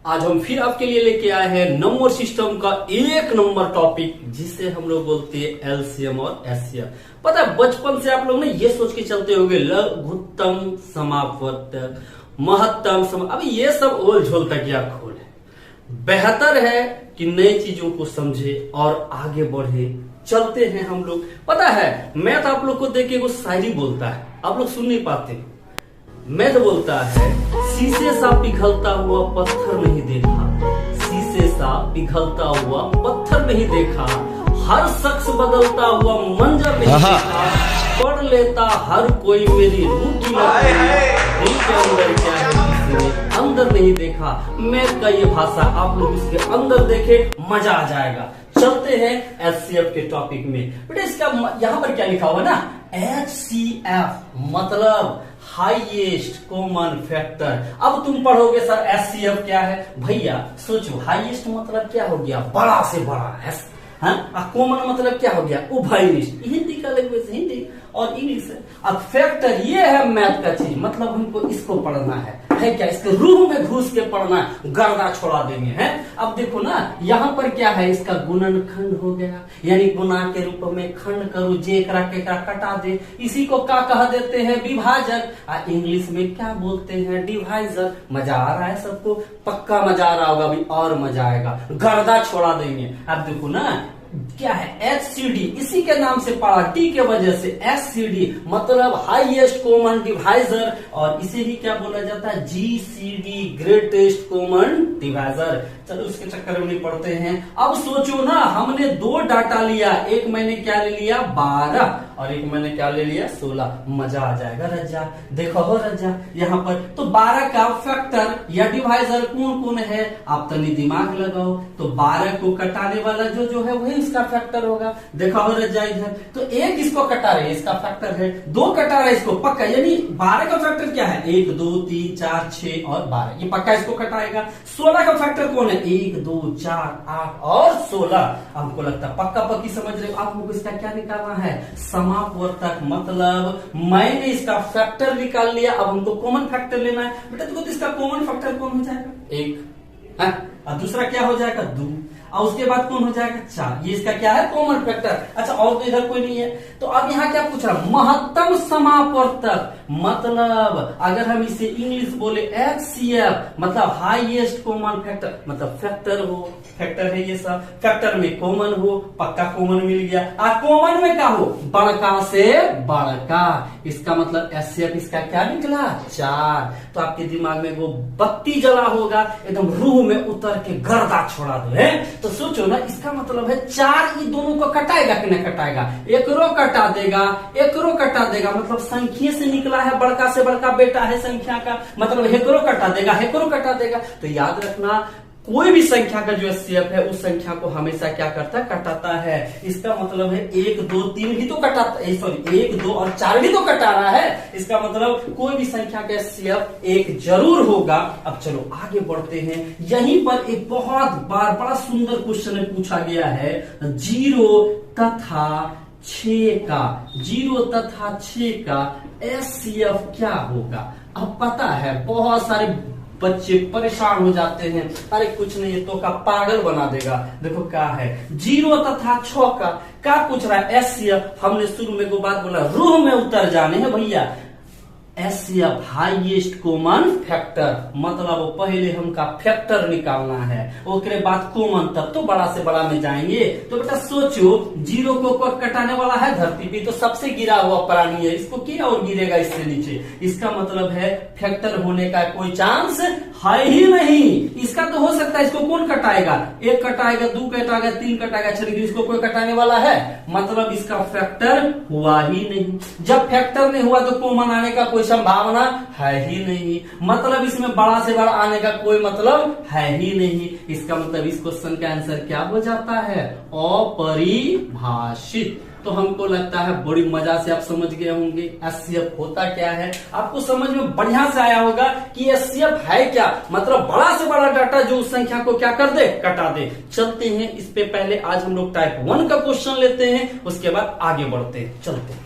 आज हम फिर आपके लिए लेके आए हैं नंबर सिस्टम का एक नंबर टॉपिक, जिसे हम लोग बोलते हैं एलसीएम और एचसीएफ। पता है, बचपन से आप लोग ना ये सोच के चलते होंगे लघुत्तम समापवर्तक, महत्तम अभी ये सब ओल झोल तक या खोल है। बेहतर है कि नई चीजों को समझे और आगे बढ़े। चलते हैं हम लोग। पता है, मैथ आप लोग को देख के वो शायरी बोलता है, आप लोग सुन नहीं पाते। मैथ बोलता है, शीशे सा पिघलता हुआ पत्थर नहीं देखा, शीशे सा पिघलता हुआ पत्थर नहीं देखा, हर शख्स बदलता हुआ मंजर नहीं देखा, पढ़ लेता हर कोई मेरी रूह की लकीर, दिल के अंदर क्या है किसी ने अंदर नहीं देखा। मैथ का ये भाषा आप लोग इसके अंदर देखे, मजा आ जाएगा। चलते हैं एचसीएफ के टॉपिक में। बेटा इसका यहाँ पर क्या लिखा हुआ ना, HCF मतलब हाईएस्ट कॉमन फैक्टर। अब तुम पढ़ोगे सर एचसीएफ क्या है। भैया सोचो, हाईएस्ट मतलब क्या हो गया, बड़ा से बड़ा है। कॉमन मतलब क्या हो गया, उभयनिष्ठ। हिंदी का लैंग्वेज हिंदी और इंग्लिश है। अब फैक्टर ये है मैथ का चीज, मतलब हमको इसको पढ़ना है क्या, इसके रूह में घुस के पढ़ना है, गर्दा छोड़ा देंगे हैं। अब देखो ना, यहाँ पर क्या है, इसका गुणनखंड हो गया, यानी गुना के रूप में खंड करो, जेकरा के कटा दे, इसी को क्या कह देते हैं, विभाजक। इंग्लिश में क्या बोलते हैं, डिवाइजर। मजा आ रहा है सबको, पक्का मजा आ रहा होगा, अभी और मजा आएगा, गर्दा छोड़ा देंगे। अब देखो ना क्या है, HCD, इसी के नाम से पढ़ा, टी के वजह से HCD मतलब हाईएस्ट कॉमन डिवाइजर, और इसे ही क्या बोला जाता है, GCD ग्रेटेस्ट कॉमन डिवाइजर। चलो उसके चक्कर में नहीं पड़ते हैं। अब सोचो ना, हमने दो डाटा लिया, एक मैंने क्या ले लिया 12 और एक मैंने क्या ले लिया 16। मजा आ जाएगा रज्जा। देखो हो रज्जा, यहाँ पर तो 12 का फैक्टर या डिवाइजर कौन कौन है, आप तनी दिमाग लगाओ। तो 12 को कटाने वाला जो है वही इसका फैक्टर होगा। देखा हो रज्जा इधर, तो एक इसको कटा रहे, इसका फैक्टर है, 2 कटा रहे इसको पक्का, यानी 12 का फैक्टर क्या है, 1 2 3 4 6 और 12, ये पक्का इसको कटाएगा। 16 का फैक्टर कौन है, 1 2 4 8 और 16। हमको लगता है पक्का पक्की समझ रहे हो। आपको इसका क्या निकालना है, समापवर्तक, मतलब मैंने इसका फैक्टर निकाल लिया, अब हमको कॉमन फैक्टर लेना है। बेटा देखो, तो इसका कॉमन फैक्टर कौन हो जाएगा, 1, और दूसरा क्या हो जाएगा 2, और उसके बाद कौन हो जाएगा 4। ये इसका क्या है, कॉमन फैक्टर। अच्छा, और तो इधर कोई नहीं है। तो अब यहाँ क्या पूछ रहा, महत्तम समापवर्तक, मतलब अगर हम इसे इंग्लिश बोले HCF मतलब हाईएस्ट कॉमन फैक्टर, मतलब फैक्टर हो, फैक्टर है ये सब, फैक्टर में कॉमन हो, पक्का कॉमन मिल गया। कॉमन में क्या हो, बड़का से बड़का, इसका मतलब HCF इसका क्या निकला 4। तो आपके दिमाग में वो बत्ती जला होगा, एकदम रूह में उतर के गर्दा छोड़ा दो है। तो सोचो ना, इसका मतलब है 4 इन दोनों को कटाएगा कि नहीं कटाएगा, एक रो कटा देगा, एक रो कटा देगा, मतलब संख्या से निकला है, बड़का से बड़का बेटा है संख्या का, मतलब हेकरो कटा देगा, हेकरो कटा देगा। तो याद रखना, कोई भी संख्या का जो HCF है उस संख्या को हमेशा क्या करता है, कटाता है। इसका मतलब है 1 2 3 भी तो कटाता है, सॉरी 1 2 और 4 भी तो कटा रहा है। इसका मतलब कोई भी संख्या का HCF 1 जरूर होगा। अब चलो आगे बढ़ते हैं। यहीं पर एक बहुत बार बड़ा सुंदर क्वेश्चन पूछा गया है, 0 तथा 6 का, 0 तथा 6 का HCF क्या होगा। अब पता है बहुत सारे बच्चे परेशान हो जाते हैं, अरे कुछ नहीं, तो का पागल बना देगा। देखो क्या है, 0 तथा 6 का क्या पूछ रहा है, HCF। हमने शुरू में को बात बोला, रूह में उतर जाने हैं भैया। HCF हाईएस्ट कॉमन फैक्टर, मतलब पहले हमका फैक्टर निकालना है, उसके बाद कॉमन, तब तो बड़ा से बड़ा में जाएंगे। तो बेटा सोचो, 0 को कटाने वाला है धरती पे, तो सबसे गिरा हुआ प्राणी है, इसको क्या और गिरेगा इससे नीचे। इसका मतलब है फैक्टर होने का कोई चांस है ही नहीं। इसका तो हो सकता है, इसको कौन कटाएगा, 1 कटाएगा, 2 कटाएगा, 3 कटाएगा, चलिए इसको कोई कटाने वाला है, मतलब इसका फैक्टर हुआ ही नहीं। जब फैक्टर नहीं हुआ तो कॉमन आने का कोई संभावना है ही नहीं, मतलब इसमें बड़ा से बड़ा आने का कोई मतलब है ही नहीं। इसका मतलब इस क्वेश्चन का आंसर क्या हो जाता है, अपरिभाषित। तो हमको लगता है बड़ी मजा से आप समझ गए होंगे HCF होता क्या है। आपको समझ में बढ़िया से आया होगा कि HCF है क्या, मतलब बड़ा से बड़ा डाटा जो उस संख्या को क्या कर दे, कटा दे। चलते हैं इस पे, पहले आज हम लोग टाइप 1 का क्वेश्चन लेते हैं, उसके बाद आगे बढ़ते हैं। चलते हैं।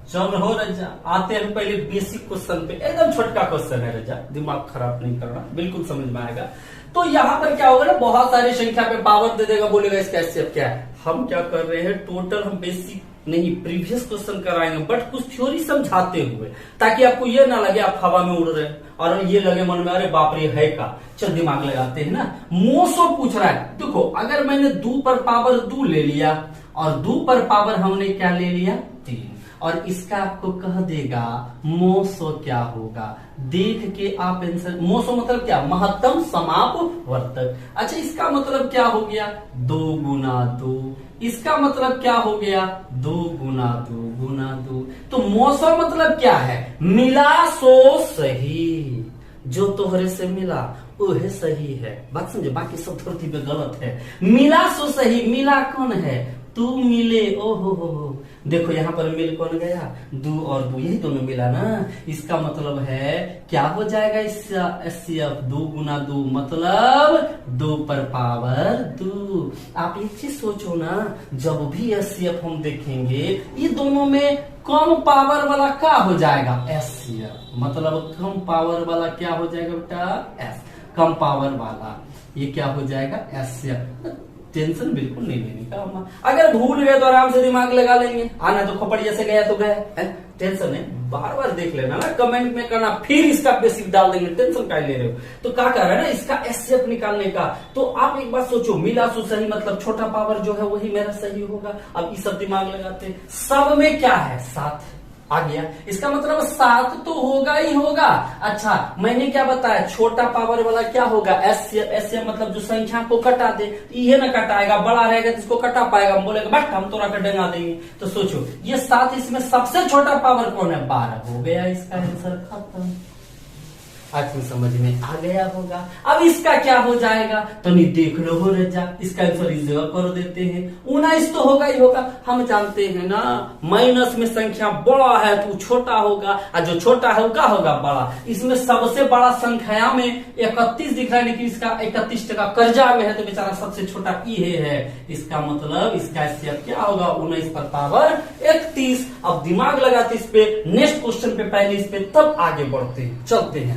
चल रहो रजा, आते हैं पहले बेसिक क्वेश्चन पे। एकदम छोटका क्वेश्चन है रजा, दिमाग खराब नहीं करना, बिल्कुल समझ में आएगा। तो यहाँ पर क्या होगा ना, बहुत सारी संख्या पे पावर दे देगा, बोलेगा इसका एचसीएफ क्या है। हम क्या कर रहे हैं, टोटल हम बेसिक नहीं प्रीवियस क्वेश्चन कराएंगे, बट कुछ थ्योरी समझाते हुए, ताकि आपको ये ना लगे आप हवा में उड़ रहे हैं और ये लगे मन में अरे बाप रे है का। चल दिमाग लगाते हैं ना। मोसो पूछ रहा है, देखो अगर मैंने 2 पर पावर 2 ले लिया और 2 पर पावर हमने क्या ले लिया 3, और इसका आपको कह देगा मोसो क्या होगा। देख के आप आंसर, मोसो मतलब क्या, महत्तम समापवर्तक। अच्छा इसका मतलब क्या हो गया 2 गुना 2, इसका मतलब क्या हो गया 2 गुना 2 गुना 2। तो मोसो मतलब क्या है, मिला सो सही, जो तोहरे से मिला वह सही है। बात समझे, बाकी सब धरती पे गलत है। मिला सो सही, मिला कौन है, तू मिले, ओ हो। देखो यहाँ पर मिल कौन गया, 2 और 2, यही दोनों मिला ना। इसका मतलब है क्या हो जाएगा इसका एचसीएफ, 2 गुना 2 मतलब 2 पर पावर 2। आप एक चीज सोचो ना, जब भी एचसीएफ हम देखेंगे ये दोनों में कम पावर वाला क्या हो जाएगा एचसीएफ, मतलब कम पावर वाला क्या हो जाएगा बेटा एस, कम पावर वाला ये क्या हो जाएगा एचसीएफ। टेंशन बिल्कुल नहीं लेने का, अगर भूल गए तो आराम से दिमाग लगा लेंगे, आना तो खोपड़िया से गया तो गया, टेंशन है। बार बार देख लेना ना, कमेंट में करना, फिर इसका बेसिक डाल देंगे, टेंशन क्या ले रहे हो। तो क्या कर रहा है ना इसका एचसीएफ निकालने का। तो आप एक बात सोचो, मिला सो सही मतलब छोटा पावर जो है वही मेरा सही होगा। अब ये सब दिमाग लगाते, सब में क्या है 7 आ गया, इसका मतलब 7 तो होगा ही होगा। अच्छा मैंने क्या बताया, छोटा पावर वाला क्या होगा एचसीएफ। एचसीएफ मतलब जो संख्या को कटा दे, ये ना कटाएगा, बड़ा रहेगा तो इसको कटा पाएगा, हम बोलेगा बट हम तोरा का डेंगा देंगे। तो सोचो ये 7, इसमें सबसे छोटा पावर कौन है 12, हो गया इसका आंसर खत्म। आज समझ में आ गया होगा। अब इसका क्या हो जाएगा तो नहीं देख लो हो रजा, इसका आंसर इस जगह कर देते हैं, 19 तो होगा ही होगा। हम जानते हैं ना माइनस में संख्या बड़ा है तो छोटा होगा, और जो छोटा है वो क्या होगा बड़ा। इसमें सबसे बड़ा संख्या में 31 दिख रहा है, लेकिन इसका 31% कर्जा में है, तो बेचारा सबसे छोटा ये है। इसका मतलब इसका एचसीएफ क्या होगा 19 पर पावर 31। अब दिमाग लगाते इस पे, नेक्स्ट क्वेश्चन पे, पहले इस पे तब आगे बढ़ते हैं, चलते हैं।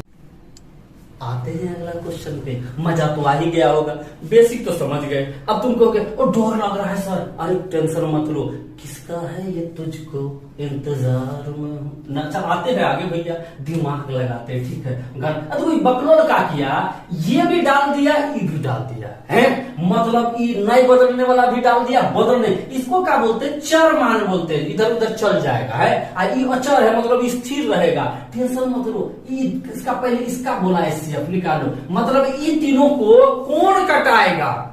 आते हैं अगला क्वेश्चन पे। मजा तो आ ही गया होगा, बेसिक तो समझ गए। अब तुम कहोगे ओ डर लग रहा है सर, अरे टेंशन मत लो, किसका है ये तुझको इंतजार में ना। चल आते हैं आगे भैया, दिमाग लगाते हैं, ठीक है। तो कोई बकलोल का किया, ये भी डाल दिया, ये भी डाल दिया है, मतलब ये नहीं बदलने वाला भी डाल दिया, बदलने, इसको क्या बोलते हैं चर मान बोलते हैं, इधर उधर चल जाएगा है। ये अचर है मतलब स्थिर रहेगा, टेंशन मत लो। इसका पहले इसका बोला एचसीएफ निकालो, मतलब इन तीनों को कौन कटाएगा।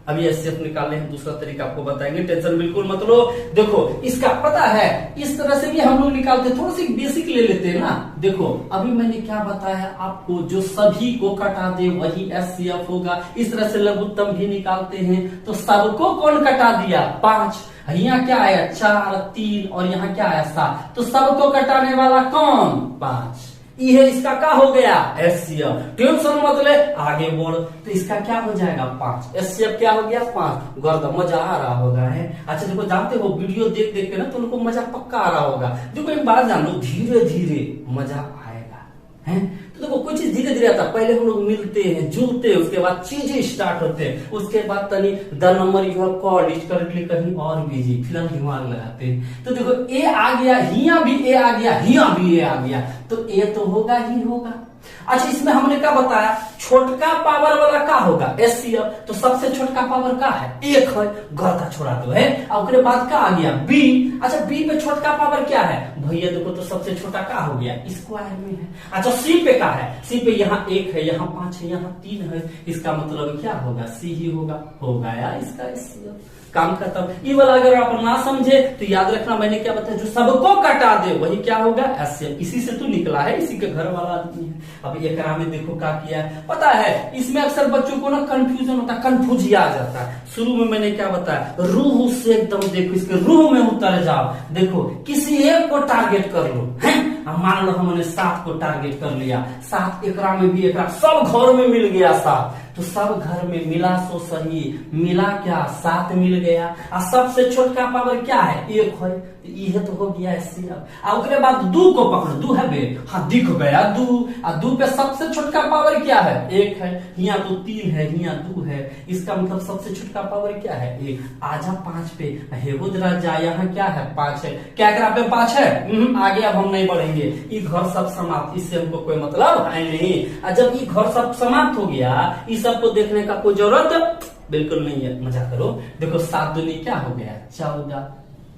अभी एचसीएफ निकालने हैं, दूसरा तरीका आपको बताएंगे, टेंशन बिल्कुल मत लो। देखो इसका पता है, इस तरह से भी हम लोग निकालते, थोड़ा सी बेसिक ले लेते हैं ना। देखो अभी मैंने क्या बताया आपको, जो सभी को कटा दे वही एचसीएफ होगा। इस तरह से लघुत्तम भी निकालते हैं, तो सबको कौन कटा दिया 5, यहाँ क्या आया 4 3 और यहाँ क्या आया 7, तो सबको कटाने वाला कौन 5, ये इसका क्या हो गया एचसीएफ। टेंशन मत ले, आगे बढ़। तो इसका क्या हो जाएगा 5, एचसीएफ क्या हो गया 5। गर्द मजा आ रहा होगा है। अच्छा देखो जानते हो वीडियो देख देख के ना तो उनको मजा पक्का आ रहा होगा। देखो एक बात जान लो, धीरे धीरे मजा आएगा है। तो देखो कुछ चीज धीरे धीरे आता, पहले हम लोग मिलते हैं जुलते हैं, उसके बाद चीजें स्टार्ट होते हैं, उसके बाद तनी the number you have called is correctly कहीं और बिजी, फिलहाल दिमाग लगाते हैं। तो देखो ए आ गया, हिया भी ए आ गया, हिया भी ए आ गया, तो ए तो होगा ही होगा। अच्छा इसमें हमने क्या बताया, छोटका पावर वाला क्या होगा एचसीएफ। तो सबसे छोटका पावर क्या है 1 है, घर का छोड़ा तो है। और उसके बाद क्या आ गया बी। अच्छा बी पे छोटका पावर क्या है भैया, देखो तो सबसे छोटा क्या हो गया स्क्वायर में है। अच्छा सी पे क्या है, सी पे यहाँ 1 है, यहाँ 5 है, यहाँ 3 है, इसका मतलब क्या होगा सी ही होगा, हो गया इसका एचसीएफ, काम खत्म। ये वाला अगर आप ना समझे तो याद रखना मैंने क्या बताया, जो सबको कटा दे वही क्या होगा एचसीएफ। इसी से तो निकला है, इसी के घर वाला आदमी है। अब एकरा में देखो क्या किया है पता है, इसमें अक्सर बच्चों को ना कंफ्यूजन होता है, कंफ्यूजिया आ जाता है। शुरू में मैंने क्या बताया, रूह से एकदम देखो, इसके रूह में उतर जाओ। देखो किसी एक को टारगेट कर लो है, मान लो हमने 7 को टारगेट कर लिया, 7 एकरा में भी, एकरा सब घर में मिल गया 7, तो सब घर में मिला सो सही, मिला क्या 7 मिल गया। और सबसे छोटका पावर क्या है 1 है, ये तो हो गया एचसीएफ। और उसके बाद दू को पकड़ो, दू है बे, हाँ दिख गया दू। और दू पे सबसे छोटका पावर क्या है? एक है। यहाँ तो 3 है, यहाँ 2 है, इसका मतलब सबसे छोटका पावर क्या है? 1। आजा 5 पे, हे वो जरा जा, यहाँ क्या है? 5 है। क्या करा पे 5 है? आगे अब हम नहीं बढ़ेंगे। ये घर सब समाप्त, इससे हमको कोई मतलब है नहीं। और जब ये घर सब समाप्त हो गया, इस सब को देखने का कोई जरूरत बिल्कुल नहीं है। मजा करो, देखो 7 दूनी क्या हो गया? 14।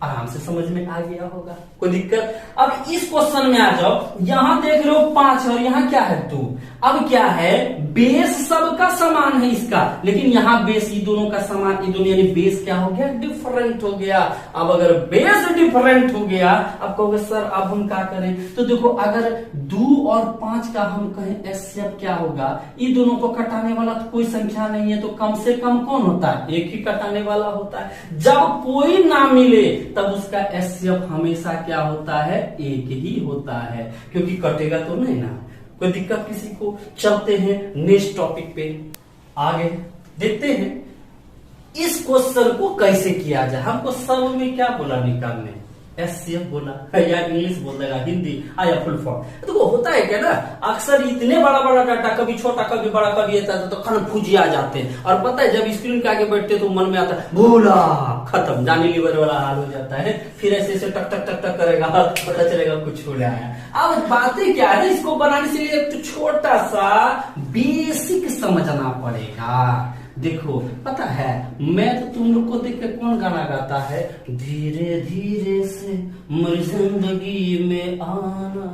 आराम से समझ में आ गया होगा, कोई दिक्कत? अब इस क्वेश्चन में आ जाओ, यहां देख लो 5 और यहाँ क्या है? 2। अब क्या है? बेस सबका समान है इसका, लेकिन यहाँ बेस ये दोनों का समान, ये दोनों यानी बेस क्या हो गया? डिफरेंट हो गया। अब अगर बेस डिफरेंट हो गया, अब कहोगे सर अब हम क्या करें? तो देखो अगर 2 और 5 का हम कहें एचसीएफ क्या होगा? ये दोनों को कटाने वाला तो कोई संख्या नहीं है, तो कम से कम कौन होता है? एक ही कटाने वाला होता है। जब कोई ना मिले तब उसका एचसीएफ हमेशा क्या होता है? एक ही होता है, क्योंकि कटेगा तो नहीं ना। कोई दिक्कत किसी को? चलते हैं नेक्स्ट टॉपिक पे, आगे देखते हैं इस क्वेश्चन को कैसे किया जाए। हमको सब में क्या बोला निकालने? एचसीएफ बोला, या इंग्लिश बोल देगा, हिंदी या फुल फॉर्म। तो होता है क्या ना, अक्सर इतने बड़ा बड़ा डाटा, कभी छोटा कभी बड़ा कभी आता तो कन्फ्यूज आ जाते हैं। और पता है जब स्क्रीन के आगे बैठते तो मन में आता है भूला, खत्म, जानी लीवर वाला हाल हो जाता है। फिर ऐसे ऐसे टक टक टक टक करेगा, पता चलेगा कुछ हो रहा है। अब बातें क्या है ना, इसको बनाने से लिए एक छोटा सा बेसिक समझना पड़ेगा। देखो पता है, मैं तो तुम लोग को देख के कौन गाना गाता है? धीरे धीरे से मेरी जिंदगी में आना।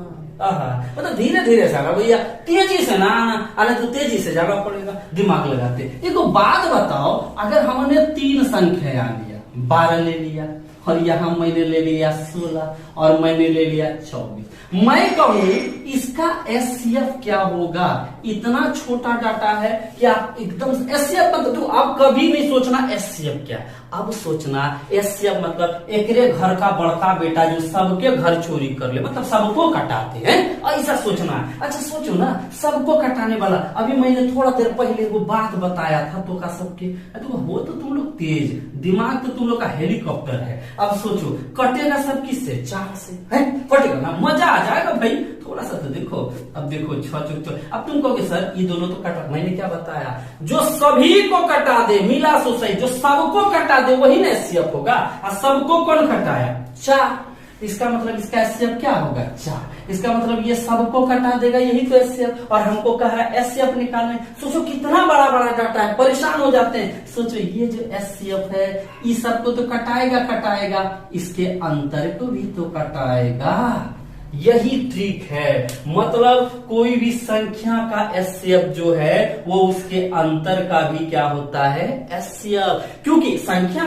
मतलब धीरे धीरे से आना भैया, तेजी से ना आना तो तेजी से जाना पड़ेगा, दिमाग लगाते। एक बात बताओ, अगर हमने 3 संख्या लिया, 12 ले लिया, और यहाँ मैंने ले लिया 16 और मैंने ले लिया 24, मैं कहूँ इसका एचसीएफ क्या होगा? इतना छोटा डाटा है कि आप एकदम एचसीएफ मतलब तो आप कभी नहीं सोचना एचसीएफ क्या, अब सोचना एचसीएफ मतलब एकरे घर का बड़का बेटा जो सबके घर चोरी कर ले, मतलब सबको कटाते हैं, ऐसा सोचना। अच्छा सोचो ना, सबको कटाने वाला। अभी मैंने थोड़ा देर पहले वो बात बताया था तो का सबके, तो वो तो तुम लोग तेज दिमाग, तो तुम लोग का हेलीकॉप्टर है। अब सोचो कटेगा सब किससे? 4 से है, कटेगा ना, मजा आ जाएगा भाई। थोड़ा सा तो देखो, अब देखो 6 तो अब तुम कहोगे सर ये दोनों तो कटा, मैंने क्या बताया? जो सभी को कटा दे, मिला सोसाइटी, जो सबको कटा दे वही ना एचसीएफ होगा। और सबको कौन कटाया? 4। इसका मतलब इसका एचसीएफ क्या होगा? 4। इसका मतलब ये सबको कटा देगा, यही तो एचसीएफ। और हमको कह रहा है एचसीएफ निकालने। सोचो कितना बड़ा बड़ा डाटा है, परेशान हो जाते हैं। सोचो ये जो एचसीएफ है, इस सबको तो कटाएगा, इसके अंतर को भी तो कटाएगा। यही ट्रिक है, मतलब कोई भी संख्या का एचसीएफ जो है वो उसके अंतर का भी क्या होता है? एचसीएफ। क्योंकि संख्या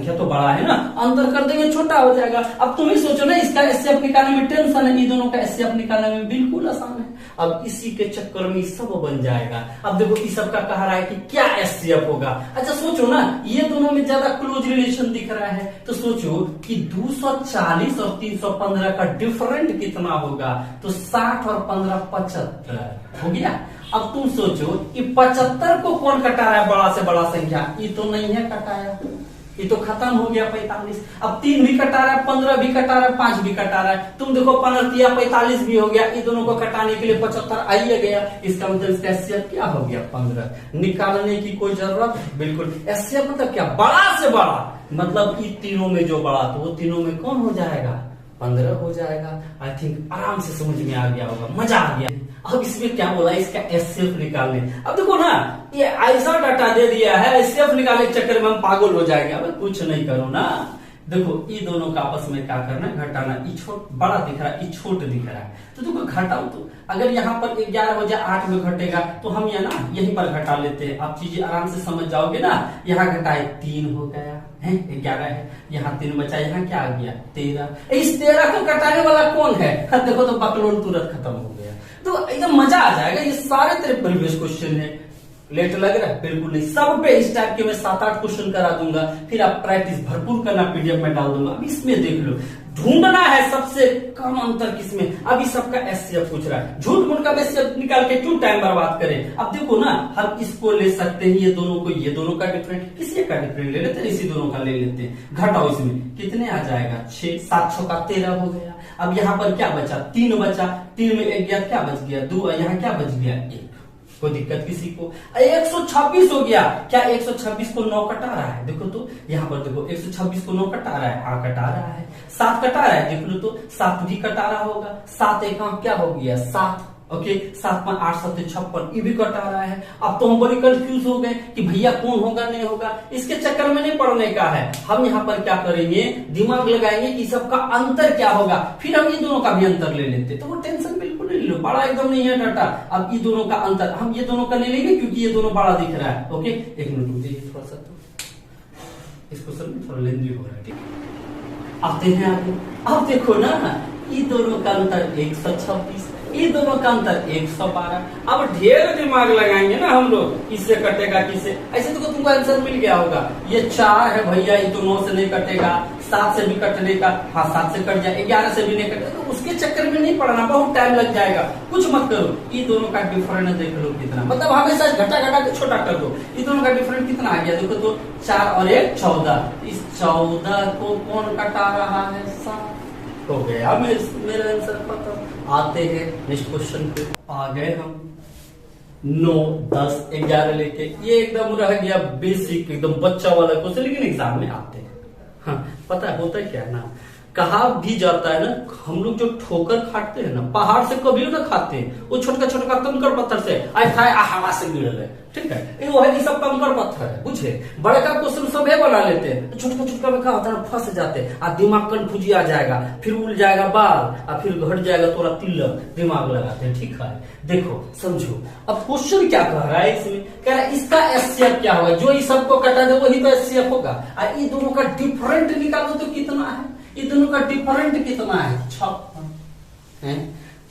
तो बड़ा है ना, अंतर कर देंगे छोटा हो जाएगा। अब तुम ही सोचो ना, इसका एचसीएफ निकालने में टेंशन है, ये दोनों का एचसीएफ निकालने में बिल्कुल आसान है। अब इसी के चक्कर में सब बन जाएगा। अब देखो इस सब का कह रहा है कि क्या एचसीएफ होगा। अच्छा सोचो ना, ये दोनों में ज्यादा क्लोज रिलेशन दिख रहा है, तो सोचो कि 240 और 315 का डिफरेंट कितना होगा? तो 60 और 15 75 हो गया। अब तुम सोचो कि 75 को कौन कटा रहा है? बड़ा से बड़ा संख्या, ये तो नहीं है कटाया, ये तो खत्म हो गया 45। अब 3 भी कटा रहा है, 15 भी कटा रहा है, 5 भी कटा रहा है। तुम देखो 45 भी हो गया, ये दोनों को कटाने के लिए 75 आइए गया। इसका मतलब इसका एचसीएफ क्या हो गया? 15। निकालने की कोई जरूरत बिल्कुल। एचसीएफ मतलब क्या? बड़ा से बड़ा, मतलब इन तीनों में जो बड़ा, तो वो तीनों में कौन हो जाएगा? 15 हो जाएगा। आई थिंक आराम से समझ में आ गया होगा, मजा आ गया। अब इसमें क्या बोला? इसका एचसीएफ निकालने। अब देखो ना, ये ऐसा डाटा दे दिया है, एचसीएफ निकालने के चक्कर में हम पागल हो जाएंगे। अब कुछ नहीं करो ना, देखो ये दोनों का आपस में क्या करना है? घटाना। ये बड़ा दिख रहा है, ये छोट दिख रहा है, तो देखो घटाओ। तो अगर यहाँ पर 11 हो जाए 8 में घटेगा, तो हम ये ना यहीं पर घटा लेते हैं। आप चीजें आराम से समझ जाओगे ना। यहाँ घटाए 3 हो गया है, 11 है, यहाँ 3 बचा, यहाँ क्या आ गया? 13। इस 13 को कटाने वाला कौन है? देखो तो बकलोल तुरंत खत्म हो गया। तो एकदम मजा आ जाएगा। ये सारे तेरे प्रीवियस क्वेश्चन है। लेट लग रहा है? बिल्कुल नहीं। सब पे इस टाइप के मैं 7-8 क्वेश्चन करा दूंगा, फिर आप प्रैक्टिस भरपूर करना, पीडीएफ में डाल दूंगा। अब इसमें देख लो, ढूंढना है सबसे कम अंतर किसमें। अभी सबका एचसीएफ पूछ रहा है, झूठ मूठ का एचसीएफ निकाल के क्यों टाइम बर्बाद करें। अब देखो ना, हम इसको ले सकते हैं, ये दोनों को, ये दोनों का डिफरेंट, किसी का डिफरेंट ले लेते हैं, इसी दोनों का ले लेते हैं। घटाओ इसमें कितने आ जाएगा, 6, 7 6 13 हो गया। अब यहाँ पर क्या बचा, 3 बचा, 3 में 1 गया, क्या बच गया 2, यहाँ क्या बच गया 1। कोई दिक्कत किसी को। 126 हो गया, क्या 126 को 9 कटा रहा है, देखो तो यहाँ पर देखो 126 को 9 कटा रहा है, हाँ कटा रहा है। 7 कटा रहा है, देख लो तो 7 भी कटा रहा होगा। 7 1 क्या हो गया 7, ओके। 7 में 8 7 56, ये भी कटा रहा है। अब तो हम बड़ी कंफ्यूज हो गए कि भैया कौन होगा नहीं होगा, इसके चक्कर में नहीं पड़ने का है। हम यहाँ पर क्या करेंगे, दिमाग लगाएंगे कि सबका अंतर क्या होगा, फिर हम ये दोनों का भी अंतर ले लेते। तो वो टेंशन बिल्कुल नहीं लो, बड़ा एकदम नहीं है डाटा। अब ये दोनों का अंतर हम ये दोनों का ले लेंगे क्योंकि ये दोनों बड़ा दिख रहा है, ओके। 1 मिनट रुकिए थोड़ा सा, तो इसको सर थोड़ा लेंदी हो रहा है, ठीक। आते हैं आगे, अब देखो ना, ये दोनों का अंतर 126, ये दोनों का अंतर 112। अब ढेर दिमाग लगाएंगे ना हम लोग, किससे कटेगा किससे, ऐसे तो तुमको आंसर मिल गया होगा। ये 4 है भैया, ये तो 9 से नहीं कटेगा, 7 से भी कटने का, हाँ 7 से कट जाए, 11 से भी नहीं कटेगा, तो उसके चक्कर में नहीं पड़ना, बहुत टाइम लग जाएगा। कुछ मत करो, ये दोनों का डिफरेंस देख लो कितना, मतलब हमेशा घटा घटा के छोटा कर दो। ये दोनों का डिफरेंस कितना आ गया, देखो तो 4 और 1 14। इस 14 को कौन कटा रहा है, 7 हो गया। मेरा आंसर पता। आते हैं नेक्स्ट क्वेश्चन पे, आ गए हम 9 10 11 लेके। ये एकदम रह गया बेसिक, एकदम बच्चा वाला क्वेश्चन, लेकिन एग्जाम में आते हैं। हाँ, पता है होता है क्या ना, कहा भी जाता है ना, हम लोग जो ठोकर खाते हैं ना, पहाड़ से कभी ना खाते हैं, वो छोटका छोटका कंकड़ पत्थर से आए खाए, हवा से गिर रहे, ठीक है। ये सब कंकड़ पत्थर है, बुझे। बड़े का क्वेश्चन सब है बना लेते हैं, छोटका छोटका में क्या होता है, फंस जाते हैं, और दिमाग कंफ्यूजी आ जाएगा, फिर उड़ जाएगा बाल, और फिर घट जाएगा तोरा तिलक, दिमाग लगाते हैं, ठीक है। देखो समझो, अब क्वेश्चन क्या कह रहा है इसमें, कह रहा है इसका एचसीएफ क्या होगा, जो इस सबको कटा दे वही तो एचसीएफ होगा। और ये दोनों का डिफरेंट निकालो तो कितना है, ये दोनों का डिफरेंट कितना है, 56 है।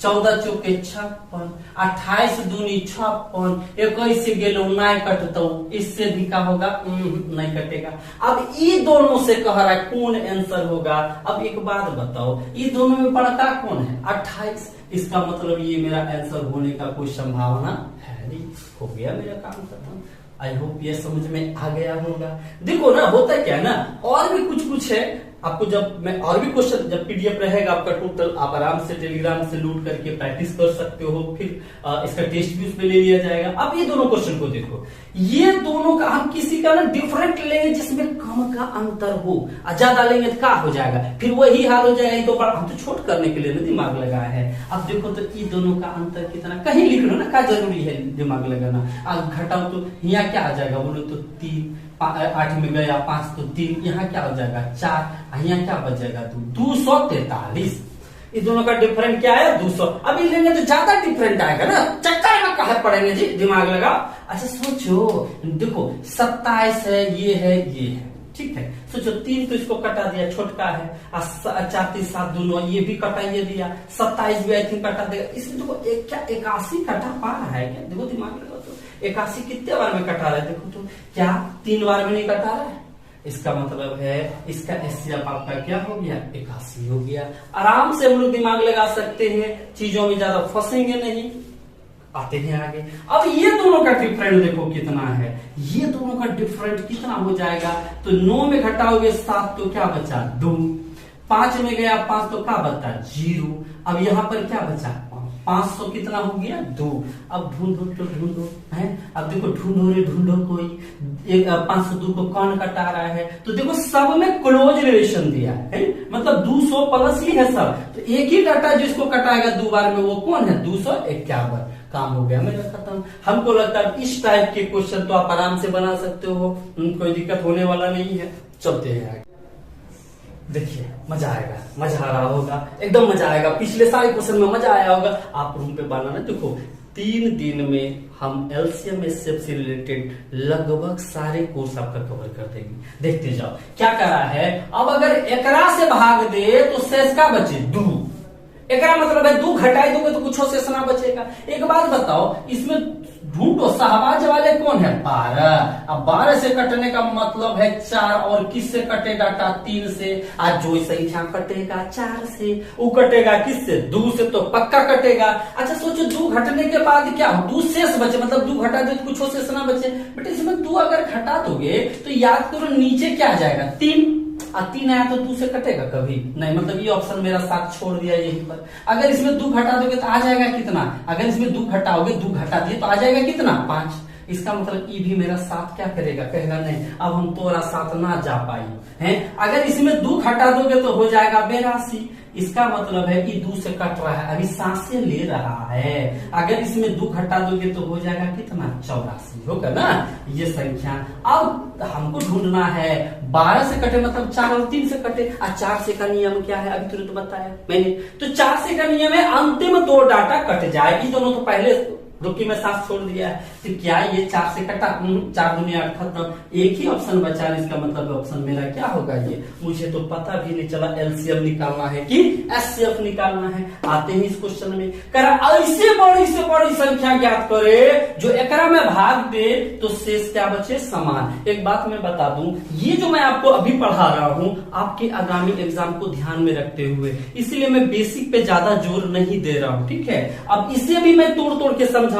14 चौके 56, 28 दूनी 56, 21 से गेलो नहीं कटतो, इससे भी क्या होगा, नहीं कटेगा। अब ये दोनों से कह रहा है कौन आंसर होगा। अब एक बात बताओ, ये दोनों में बड़का कौन है, 28। इसका मतलब ये मेरा आंसर होने का कोई संभावना है नहीं। हो गया मेरा काम खत्म। आई होप ये समझ में आ गया होगा। देखो ना, होता क्या है ना, और भी कुछ है आपको, जब मैं और भी क्वेश्चन, जब पीडीएफ रहेगा आपका टोटल, आप आराम से टेलीग्राम से लूट करके प्रैक्टिस कर सकते हो, फिर इसका टेस्ट भी उस पे ले लिया जाएगा। अब ये दोनों क्वेश्चन को देखो, ये दोनों का हम किसी का ना डिफरेंट लेंगे जिसमें कम का अंतर हो, ज्यादा लेंगे तो क्या हो जाएगा, फिर वही हाल हो जाएगा। तो हम तो छोट करने के लिए ना दिमाग लगाया है। अब देखो तो ये दोनों का अंतर कितना, कहीं लिख लो ना, क्या जरूरी है दिमाग लगाना। अब घटाओ तो यहाँ क्या आ जाएगा, बोलो तो 3, 8 में गया 5 तो 3, यहाँ क्या हो जाएगा 4, यहाँ क्या बचेगा 243। इस दोनों का डिफरेंट क्या है 200। अभी लेंगे तो ज्यादा डिफरेंट आएगा ना, चक्कर में कहा पड़ेंगे जी, दिमाग लगा। अच्छा सोचो, देखो 27 है, ये है, ये है, ठीक है। सोचो 3 तो इसको कटा दिया, छोटका है, 4 3 7 दोनों, ये भी कटा ये दिया, 27 भी आई थिंक कटा देगा। इसमें देखो क्या 81 कटा पा रहा है क्या, देखो दिमाग लगा तो 81 कितने बार में कटा रहा है, देखो तो क्या 3 बार में नहीं कटा रहा है। इसका मतलब है इसका एचसीएफ आपका क्या हो गया, 81 हो गया। आराम से हम लोग दिमाग लगा सकते हैं, चीजों में ज्यादा फंसेंगे नहीं। आते हैं आगे। अब ये दोनों का डिफरेंट देखो कितना है, ये दोनों का डिफरेंट कितना हो जाएगा, तो 9 में घटाओगे 7 तो क्या बचा 2, 5 में गया 5 तो क्या बचा 0। अब यहाँ पर क्या बचा 500 कितना हो गया 2। अब ढूंढो तो ढूंढो है, अब देखो ढूंढो कोई 502 को कौन कटा रहा है, तो देखो सब में क्लोज रिलेशन दिया है, मतलब 200 प्लस ही है सब, तो एक ही डाटा जिसको कटाएगा 2 बार में वो कौन है 251। काम हो गया मेरा खत्म। हमको लगता है इस टाइप के क्वेश्चन तो आप आराम से बना सकते हो, कोई दिक्कत होने वाला नहीं है। चलते हैं आगे, देखिए मजा आएगा, मजा आ रहा होगा, एकदम मजा आएगा। पिछले सारे क्वेश्चन में मजा आया होगा, आप रूम पे बनाना। देखो 3 दिन में हम एलसीएम एचसीएफ से रिलेटेड लगभग सारे कोर्स आपका कवर कर देंगे। देखते जाओ क्या कर रहा है। अब अगर एकरा से भाग दे तो शेष का बचे 2, एकरा मतलब है 2 घटाई दोगे तो कुछ शेष ना बचेगा। एक बात बताओ, इसमें ढूंढो सहवाज वाले कौन है 12, 12। अब 12 से कटने का मतलब है 4, और किससे कटे डाटा? 3 से। आज जो संख्या कटेगा 4 से, वो कटेगा किससे? 2 से, तो पक्का कटेगा। अच्छा सोचो 2 घटने के बाद क्या हो? 2 शेष बचे, मतलब 2 घटा दे तो कुछ शेष ना बचे। बट इसमें 2 अगर घटा दोगे तो याद करो नीचे क्या आ जाएगा? 3। 3 आया तो 2 से कटेगा कभी नहीं, मतलब ये ऑप्शन मेरा साथ छोड़ दिया यहीं पर। अगर इसमें 2 घटा दोगे तो आ जाएगा कितना? अगर इसमें 2 घटाओगे, 2 घटा दिए तो आ जाएगा कितना? 5। इसका मतलब ई भी मेरा साथ क्या करेगा? कहेगा नहीं अब हम तोरा साथ ना जा पाई है। अगर इसमें 2 घटा दोगे तो हो जाएगा 82। इसका मतलब है कि 2 से कट रहा है, अभी सांसें ले रहा है। अगर इसमें 2 घटा दोगे तो हो जाएगा कितना? 84 होगा ना ये संख्या। अब हमको ढूंढना है 12 से कटे मतलब 4 और 3 से कटे। 4 से का नियम क्या है? अभी तुरंत बताया मैंने। तो 4 से का नियम है अंतिम 2 डाटा कट जाए। ये दोनों तो पहले रुकी में सांस छोड़ दिया है, तो क्या ये 4 से कटा? 4 दुनिया 8 खत्म। एक ही ऑप्शन बचा है, इसका मतलब ऑप्शन मेरा क्या होगा? ये मुझे तो पता भी नहीं चला एलसीएम निकालना है कि एचसीएफ निकालना है। आते हैं इस क्वेश्चन में, करा ऐसे बड़ी संख्या ज्ञात करे जो एकरा में भाग दे तो शेष क्या बचे? समान। एक बात मैं बता दूं, ये जो मैं आपको अभी पढ़ा रहा हूं आपके आगामी एग्जाम को ध्यान में रखते हुए, इसलिए मैं बेसिक पे ज्यादा जोर नहीं दे रहा हूं, ठीक है। अब इसे भी मैं तोड़ तोड़ के समझाऊंगा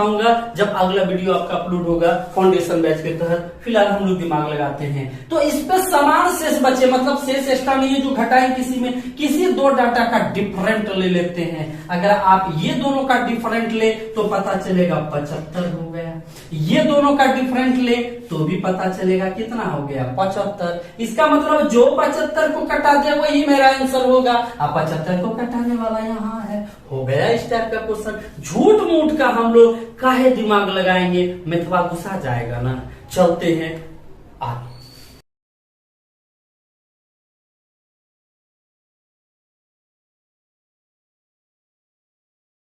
जब अगला वीडियो आपका अपलोड होगा फाउंडेशन बैच के तहत। फिलहाल हम लोग दिमाग लगाते हैं। तो इस पे समान शेष बचे, मतलब शेष एक्स्ट्रा नहीं है जो घटाए किसी में, किसी 2 डाटा का डिफरेंट ले लेते हैं। अगर आप ये दोनों का डिफरेंट ले तो पता चलेगा 75 हो गया। ये दोनों का डिफरेंट ले तो भी पता चलेगा कितना हो गया? 75। इसका मतलब जो 75 को कटा दे वही मेरा आंसर होगा। अब 75 को कटाने वाला यहाँ है। हो गया इस टाइप का क्वेश्चन। झूठ मूठ का हम लोग काहे दिमाग लगाएंगे? मिथवा घुसा जाएगा ना। चलते हैं आगे।